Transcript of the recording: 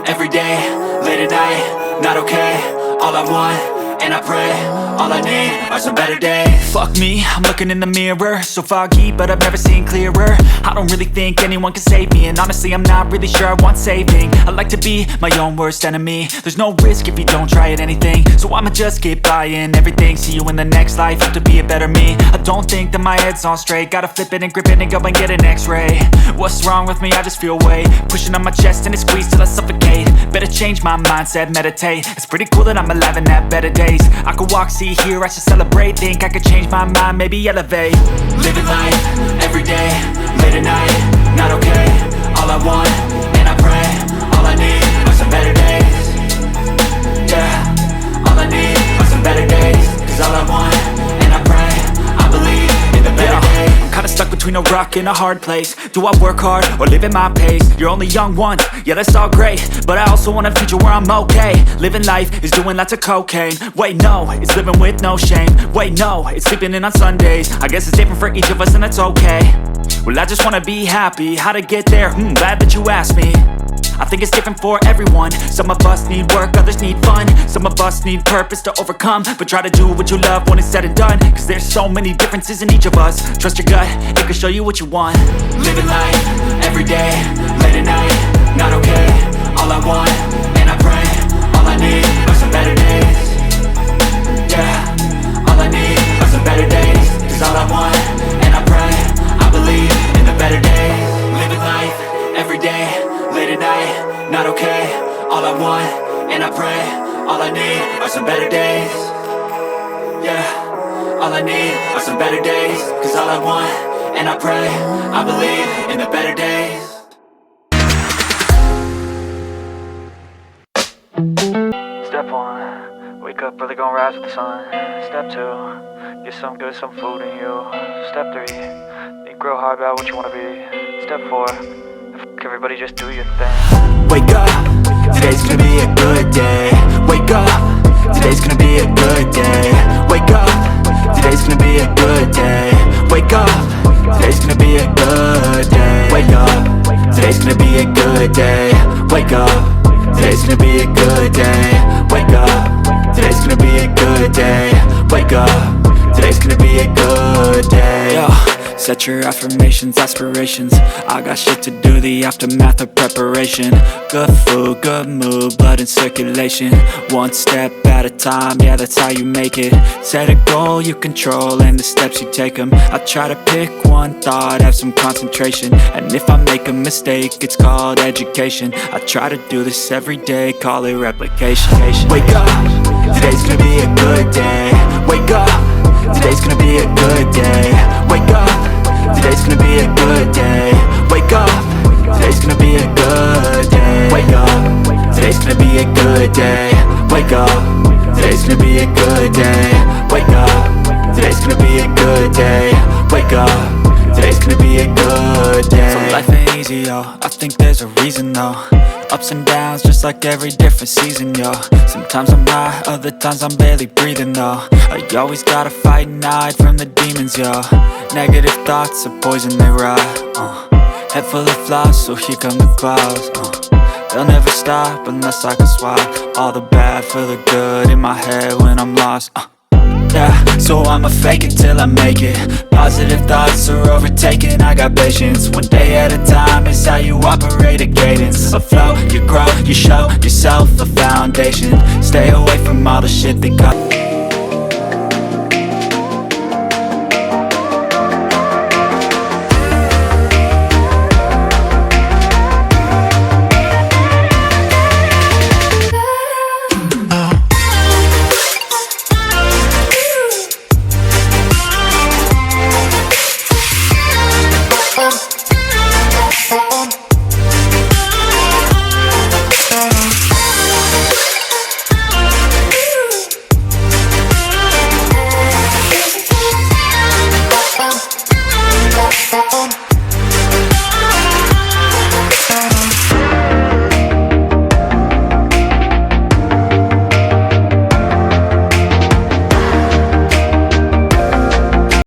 every day, late at night, not okay. All I want, and I pray, all I need are some better days. Fuck me, I'm looking in the mirror, so foggy, but I've never seen clearer. I don't really think anyone can save me, and honestly I'm not really sure I want saving. I like to be my own worst enemy. There's no risk if you don't try at anything, so I'ma just keep buying everything. See you in the next life, have to be a better me. I don't think that my head's on straight, gotta flip it and grip it and go and get an x-ray. What's wrong with me? I just feel weight pushing on my chest and it squeezes till I suffocate. Better change my mindset, meditate. It's pretty cool that I'm alive and have better days. I could walk, see, hear, I should celebrate. Think I could change my mind, maybe elevate. Living life, every day, late at night, not okay. All I want, and I pray, all I need are some better days. Yeah, all I need are some better days. Cause all I want, and I pray, I believe in the better days. I'm kinda stuck between a rock and a hard place. Do I work hard or live at my pace? You're only young once, yeah that's all great, but I also want a future where I'm okay. Living life is doing lots of cocaine. Wait no, it's living with no shame. Wait no, it's sleeping in on Sundays. I guess it's different for each of us and that's okay. Well I just wanna be happy, how to get there? Glad that you asked me. I think it's different for everyone. Some of us need work, others need fun. Some of us need purpose to overcome. But try to do what you love when it's said and done. Cause there's so many differences in each of us. Trust your gut, it can show you what you want. Living life, every day, late at night, not okay. All I want, and I pray, all I need are some better days. Yeah, all I need are some better days. Cause all I want, and I pray, I believe in the better days. Living life, every day, late at night, not okay. All I want, and I pray, all I need are some better days. Yeah, all I need are some better days. Cause all I want, and I pray, I believe in the better days. Step 1, wake up early, gon' rise with the sun. Step 2, get some good, some food in you. Step 3, think real hard about what you wanna be. Step 4, everybody just do your thing. Wake up, today's gonna be a good day. Wake up, today's gonna be a good day. Wake up, today's gonna be a good day. Wake up, today's gonna be a good day. Wake up, today's gonna be a good day. Wake up, today's gonna be a good day. Wake up, today's gonna be a good day. Wake up, today's gonna be a good day. Yo. Set your affirmations, aspirations. I got shit to do, the aftermath of preparation. Good food, good mood, blood in circulation. One step at a time, yeah that's how you make it. Set a goal you control and the steps you take them. I try to pick one thought, have some concentration. And if I make a mistake, it's called education. I try to do this every day, call it replication. Wake up, today's gonna be a good day. Wake up, today's gonna be a good day. Wake up, today's gonna be a good day. Wake up, today's gonna be a good day. Wake up, today's gonna be a good day. Wake up, today's gonna be a good day. Wake up, today's gonna be a good day. Wake up, today's gonna be a good day. So life ain't easy, yo, I think there's a reason though. Ups and downs, just like every different season, yo. Sometimes I'm high, other times I'm barely breathing, though. I always gotta fight and hide from the demons, yo. Negative thoughts are poison, they rot. Head full of flies, so here come the clouds. They'll never stop unless I can swap all the bad for the good in my head when I'm lost. Yeah, so I'ma fake it till I make it. Positive thoughts are overtaken, I got patience. One day at a time is how you operate a cadence. A flow, you grow, you show yourself a foundation. Stay away from all the shit they got.